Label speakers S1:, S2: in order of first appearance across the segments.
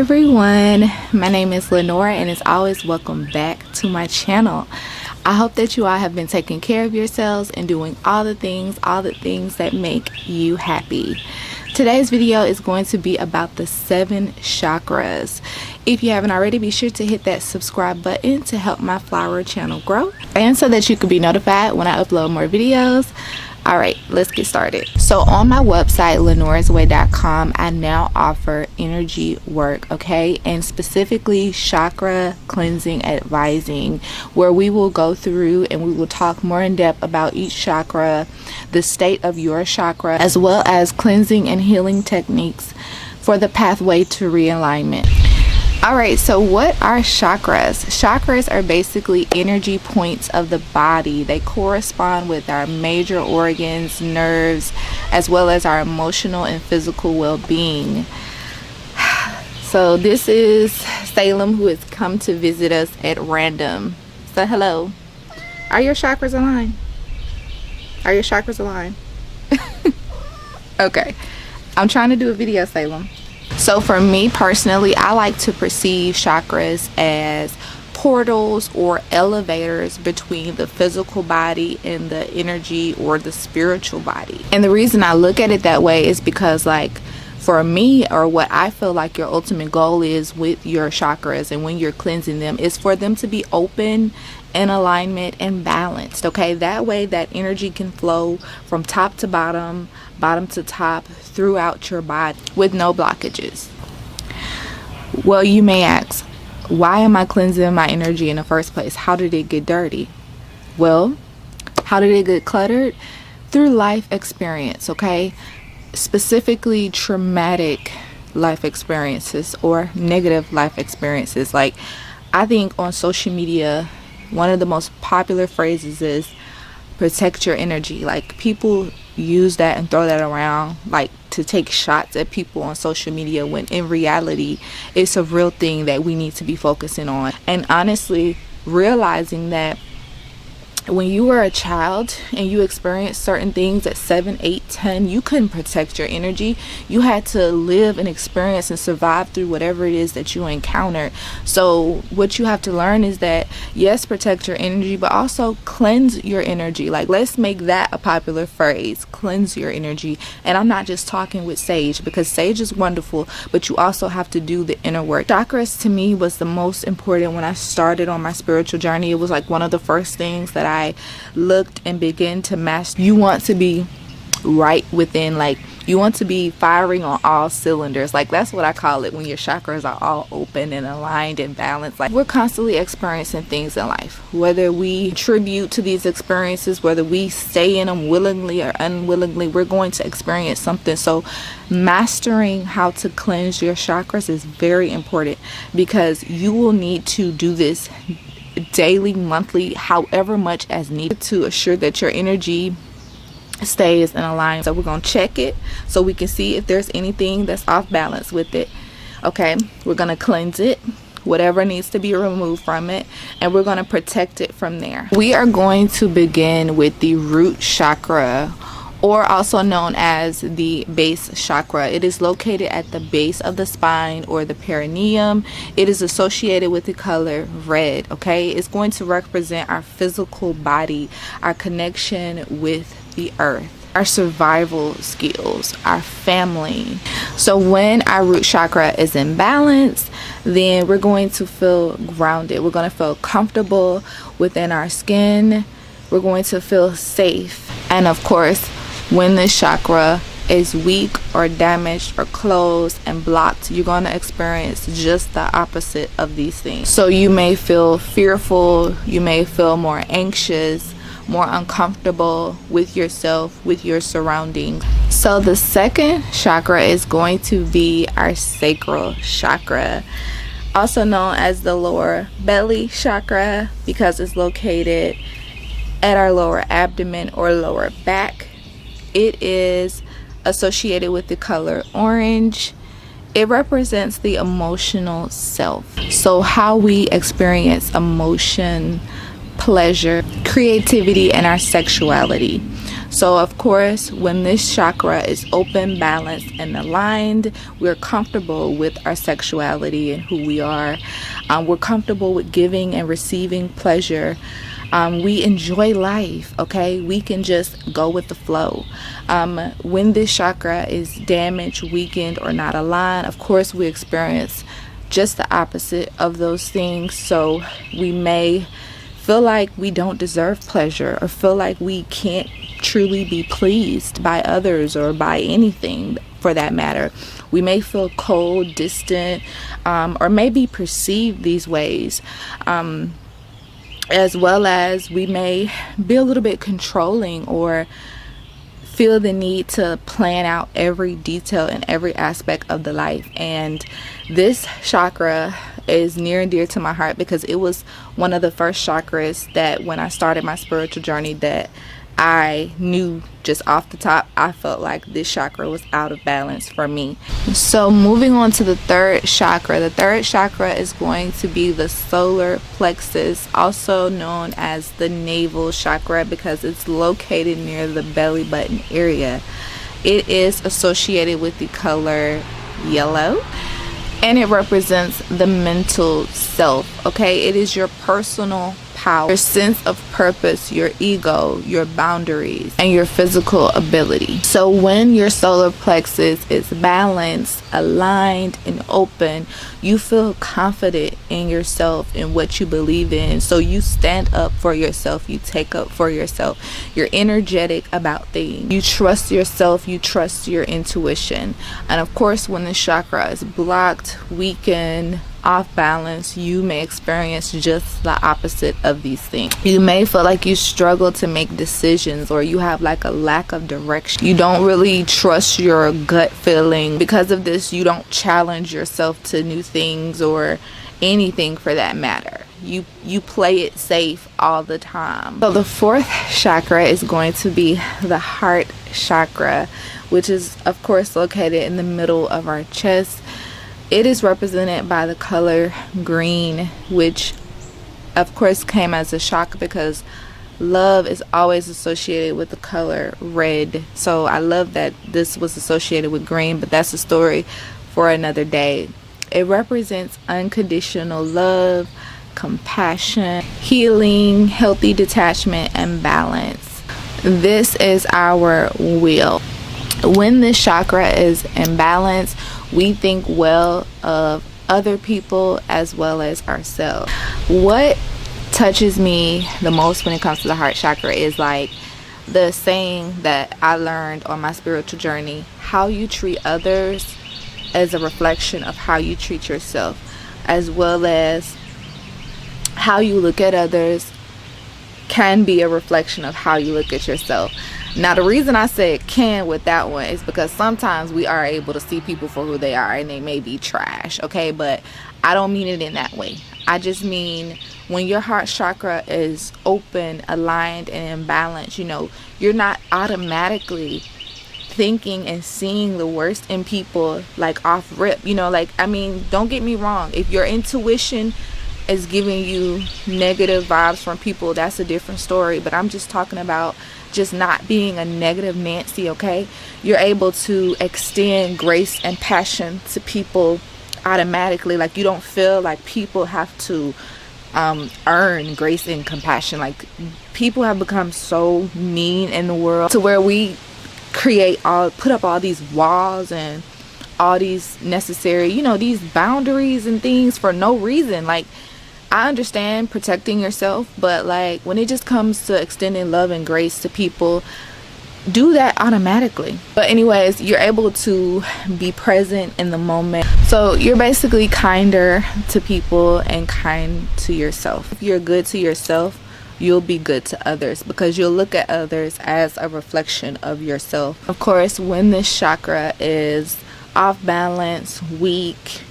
S1: everyone, my name is Lenora and as always, welcome back to my channel. I hope that you all have been taking care of yourselves and doing all the things that make you happy. Today's video is going to be about the 7 chakras. If you haven't already, be sure to hit that subscribe button to help my flower channel grow and so that you can be notified when I upload more videos. Alright, let's get started. So on my website, LenorasWayy.com, I now offer energy work, okay? And specifically chakra cleansing advising, where we will go through and we will talk more in depth about each chakra, the state of your chakra, as well as cleansing and healing techniques for the pathway to realignment. Alright, so what are chakras? Chakras are basically energy points of the body. They correspond with our major organs, nerves, as well as our emotional and physical well-being. So this is Salem, who has come to visit us at random. So hello. Are your chakras aligned? Are your chakras aligned? Okay. I'm trying to do a video, Salem. So for me personally, I like to perceive chakras as portals or elevators between the physical body and the energy or the spiritual body. And the reason I look at it that way is because, like, for me, or what I feel like your ultimate goal is with your chakras and when you're cleansing them, is for them to be open, in alignment, and balanced. Okay, that way that energy can flow from top to bottom, bottom to top, throughout your body with no blockages. Well, you may ask, why am I cleansing my energy in the first place? How did it get dirty? Well, how did it get cluttered? Through life experience, okay? Specifically traumatic life experiences or negative life experiences. Like, I think on social media, one of the most popular phrases is protect your energy. Like, people use that and throw that around like to take shots at people on social media, when in reality it's a real thing that we need to be focusing on. And honestly, realizing that when you were a child and you experienced certain things at 7, 8, 10, you couldn't protect your energy. You had to live and experience and survive through whatever it is that you encountered. So what you have to learn is that, yes, protect your energy, but also cleanse your energy. Like, let's make that a popular phrase, cleanse your energy. And I'm not just talking with sage, because sage is wonderful, but you also have to do the inner work. Chakras to me was the most important when I started on my spiritual journey. It was like one of the first things that I looked and began to master. You want to be right within, like, you want to be firing on all cylinders. Like, that's what I call it when your chakras are all open and aligned and balanced. Like, we're constantly experiencing things in life, whether we attribute to these experiences, whether we stay in them willingly or unwillingly, we're going to experience something. So mastering how to cleanse your chakras is very important, because you will need to do this daily, monthly, however much as needed, to assure that your energy stays in alignment. So we're going to check it so we can see if there's anything that's off balance with it. Okay, we're going to cleanse it, whatever needs to be removed from it, and we're going to protect it from there. We are going to begin with the root chakra, or also known as the base chakra. It is located at the base of the spine or the perineum. It is associated with the color red, okay? It's going to represent our physical body, our connection with the earth, our survival skills, our family. So when our root chakra is in balance, then we're going to feel grounded. We're going to feel comfortable within our skin. We're going to feel safe. And of course, when this chakra is weak or damaged or closed and blocked, you're going to experience just the opposite of these things. So you may feel fearful, you may feel more anxious, more uncomfortable with yourself, with your surroundings. So the second chakra is going to be our sacral chakra, also known as the lower belly chakra, because it's located at our lower abdomen or lower back. It is associated with the color orange. It represents the emotional self. So how we experience emotion, pleasure, creativity, and our sexuality. So of course, when this chakra is open, balanced, and aligned, we're comfortable with our sexuality and who we are. We're comfortable with giving and receiving pleasure. We enjoy life, okay? We can just go with the flow. When this chakra is damaged, weakened, or not aligned, of course, we experience just the opposite of those things. So we may feel like we don't deserve pleasure, or feel like we can't truly be pleased by others or by anything for that matter. We may feel cold, distant, or maybe perceived these ways. As well as we may be a little bit controlling, or feel the need to plan out every detail and every aspect of the life. And this chakra is near and dear to my heart, because it was one of the first chakras that when I started my spiritual journey that I knew just off the top, I felt like this chakra was out of balance for me. So moving on to the third chakra. The third chakra is going to be the solar plexus, also known as the navel chakra, because it's located near the belly button area. It is associated with the color yellow, and it represents the mental self, okay? It is your personal power, your sense of purpose, your ego, your boundaries, and your physical ability. So when your solar plexus is balanced, aligned, and open, you feel confident in yourself and what you believe in. So you stand up for yourself, you take up for yourself, you're energetic about things, you trust yourself, you trust your intuition. And of course, when the chakra is blocked, weakened, off balance, you may experience just the opposite of these things. You may feel like you struggle to make decisions, or you have like a lack of direction. You don't really trust your gut feeling. Because of this, you don't challenge yourself to new things or anything for that matter. You play it safe all the time. So the fourth chakra is going to be the heart chakra, which is of course located in the middle of our chest. It is represented by the color green, which of course came as a shock because love is always associated with the color red. So I love that this was associated with green, but that's a story for another day. It represents unconditional love, compassion, healing, healthy detachment, and balance. This is our will. When this chakra is in balance, we think well of other people as well as ourselves. What touches me the most when it comes to the heart chakra is like the saying that I learned on my spiritual journey: how you treat others is a reflection of how you treat yourself, as well as how you look at others can be a reflection of how you look at yourself. Now, the reason I said can with that one is because sometimes we are able to see people for who they are and they may be trash, okay? But I don't mean it in that way. I just mean when your heart chakra is open, aligned, and in balance, you know, you're not automatically thinking and seeing the worst in people like off rip, you know, like, I mean, don't get me wrong. If your intuition is giving you negative vibes from people, that's a different story. But I'm just talking about just not being a negative Nancy, okay? You're able to extend grace and passion to people automatically. Like, you don't feel like people have to earn grace and compassion. Like, people have become so mean in the world to where we put up all these walls and all these necessary, you know, these boundaries and things for no reason. Like, I understand protecting yourself, but like when it just comes to extending love and grace to people, do that automatically. But anyways, you're able to be present in the moment. So you're basically kinder to people and kind to yourself. If you're good to yourself, you'll be good to others, because you'll look at others as a reflection of yourself. Of course, when this chakra is off balance, weak,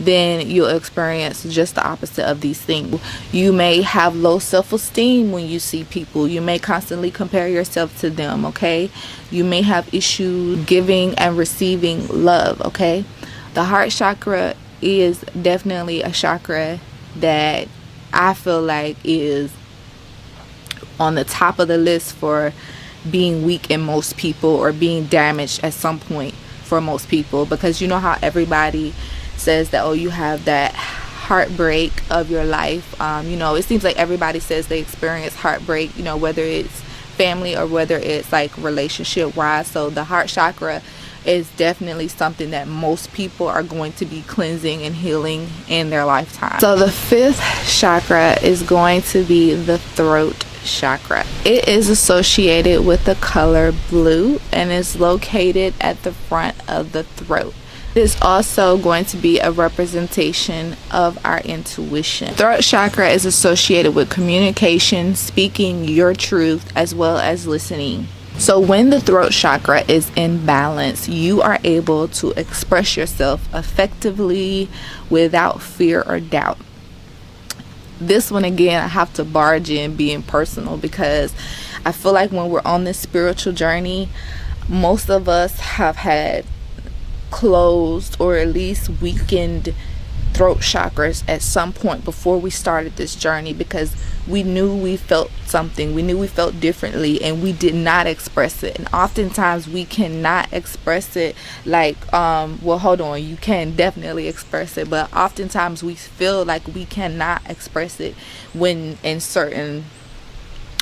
S1: then you'll experience just the opposite of these things. You may have low self-esteem when you see people. You may constantly compare yourself to them, okay? You may have issues giving and receiving love, okay? The heart chakra is definitely a chakra that I feel like is on the top of the list for being weak in most people, or being damaged at some point for most people. Because you know how everybody says that, oh, you have that heartbreak of your life. You know, it seems like everybody says they experience heartbreak, you know, whether it's family or whether it's like relationship wise. So the heart chakra is definitely something that most people are going to be cleansing and healing in their lifetime. So the 5th chakra is going to be the throat chakra. It is associated with the color blue and is located at the front of the throat. It is also going to be a representation of our intuition. Throat chakra is associated with communication, speaking your truth, as well as listening. So when the throat chakra is in balance, you are able to express yourself effectively without fear or doubt. This one, again, I have to barge in being personal, because I feel like when we're on this spiritual journey, most of us have had closed or at least weakened throat chakras at some point before we started this journey, because we knew we felt something, we knew we felt differently, and we did not express it. And oftentimes we cannot express it like well, hold on, you can definitely express it, but oftentimes we feel like we cannot express it when in certain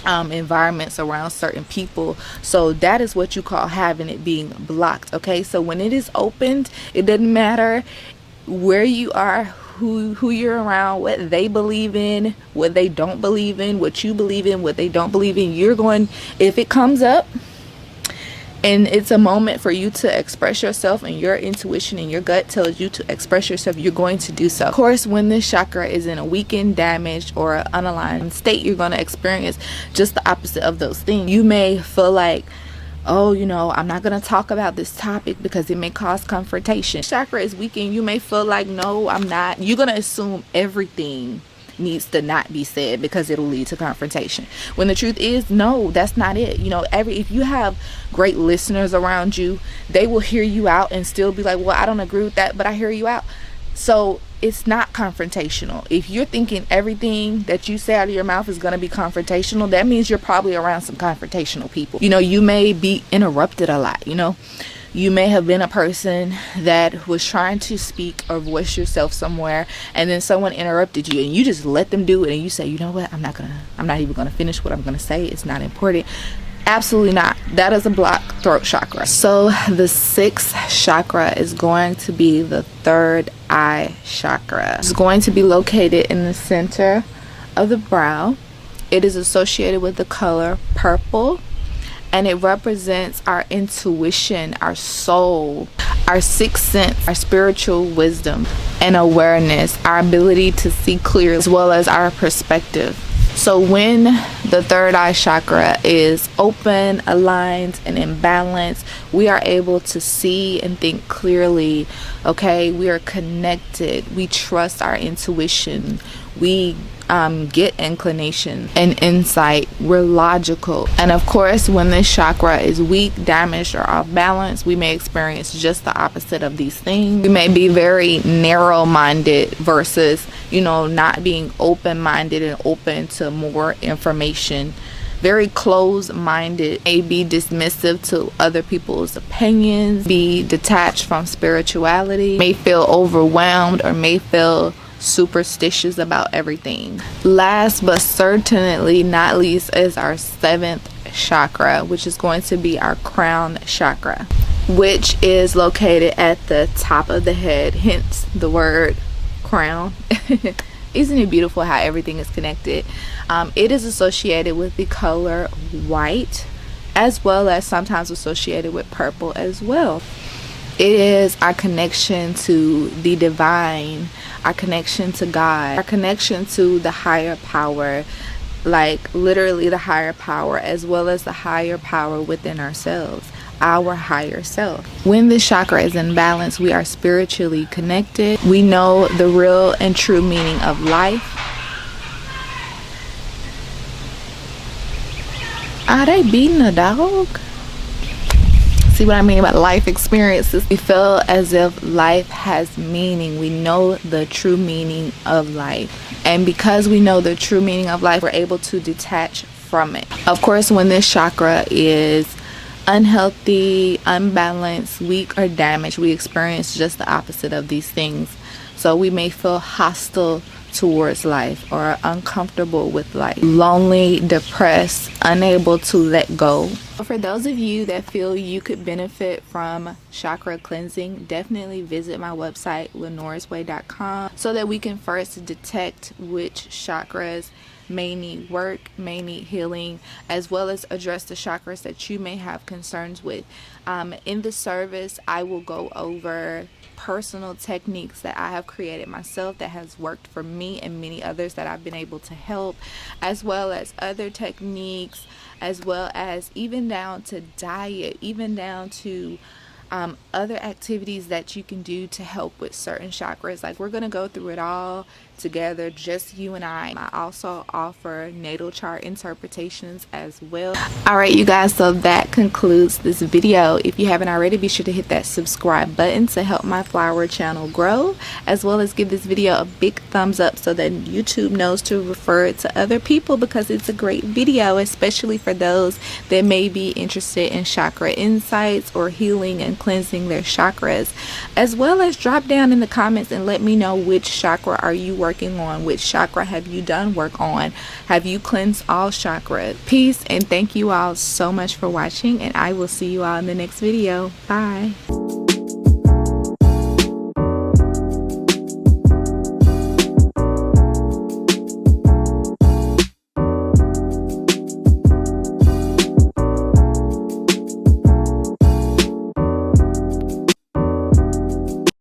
S1: environments around certain people. So that is what you call having it being blocked. Okay, so when it is opened, it doesn't matter where you are, who you're around, what they believe in, what they don't believe in, what you believe in, what they don't believe in. You're going, if it comes up and it's a moment for you to express yourself, and your intuition and your gut tells you to express yourself, you're going to do so. Of course, when this chakra is in a weakened, damaged, or unaligned state, you're going to experience just the opposite of those things. You may feel like, oh, you know, I'm not going to talk about this topic because it may cause confrontation. Chakra is weakened. You may feel like, no, I'm not. You're going to assume everything needs to not be said because it'll lead to confrontation, when the truth is, no, that's not it. You know, if you have great listeners around you, they will hear you out and still be like, well, I don't agree with that, but I hear you out. So it's not confrontational. If you're thinking everything that you say out of your mouth is going to be confrontational, that means you're probably around some confrontational people. You know, you may be interrupted a lot. You know, you may have been a person that was trying to speak or voice yourself somewhere, and then someone interrupted you, and you just let them do it, and you say, you know what, I'm not even gonna finish what I'm gonna say. It's not important. Absolutely not. That is a blocked throat chakra. So the 6th chakra is going to be the 3rd eye chakra. It's going to be located in the center of the brow. It is associated with the color purple, and it represents our intuition, our soul, our sixth sense, our spiritual wisdom and awareness, our ability to see clear, as well as our perspective. So when the 3rd eye chakra is open, aligned, and in balance, we are able to see and think clearly. Okay, we are connected. We trust our intuition. We get inclination and insight. We're logical. And of course, when this chakra is weak, damaged, or off balance, we may experience just the opposite of these things. We may be very narrow-minded versus, you know, not being open-minded and open to more information. Very closed-minded, may be dismissive to other people's opinions, be detached from spirituality, may feel overwhelmed, or may feel superstitious about everything. Last but certainly not least is our 7th chakra, which is going to be our crown chakra, which is located at the top of the head, hence the word crown. Isn't it beautiful how everything is connected? It is associated with the color white, as well as sometimes associated with purple as well. It is our connection to the divine, our connection to God, our connection to the higher power, like literally the higher power, as well as the higher power within ourselves, our higher self. When this chakra is in balance, we are spiritually connected. We know the real and true meaning of life. Are they beating a dog? See what I mean about life experiences? We feel as if life has meaning. We know the true meaning of life. And because we know the true meaning of life, we're able to detach from it. Of course, when this chakra is unhealthy, unbalanced, weak, or damaged, we experience just the opposite of these things. So we may feel hostile towards life or uncomfortable with life, lonely, depressed, unable to let go. For those of you that feel you could benefit from chakra cleansing, definitely visit my website LenorasWayy.com so that we can first detect which chakras may need work, may need healing, as well as address the chakras that you may have concerns with. In the service, I will go over personal techniques that I have created myself that has worked for me and many others that I've been able to help, as well as other techniques, as well as even down to diet, even down to other activities that you can do to help with certain chakras. Like, we're going to go through it all together, just you and I also offer natal chart interpretations as well. Alright, you guys, so that concludes this video. If you haven't already, be sure to hit that subscribe button to help my flower channel grow, as well as give this video a big thumbs up so that YouTube knows to refer it to other people, because it's a great video, especially for those that may be interested in chakra insights or healing and cleansing their chakras. As well as drop down in the comments and let me know which chakra are you working on, which chakra have you done work on, have you cleansed all chakras. Peace, and thank you all so much for watching, and I will see you all in the next video. Bye.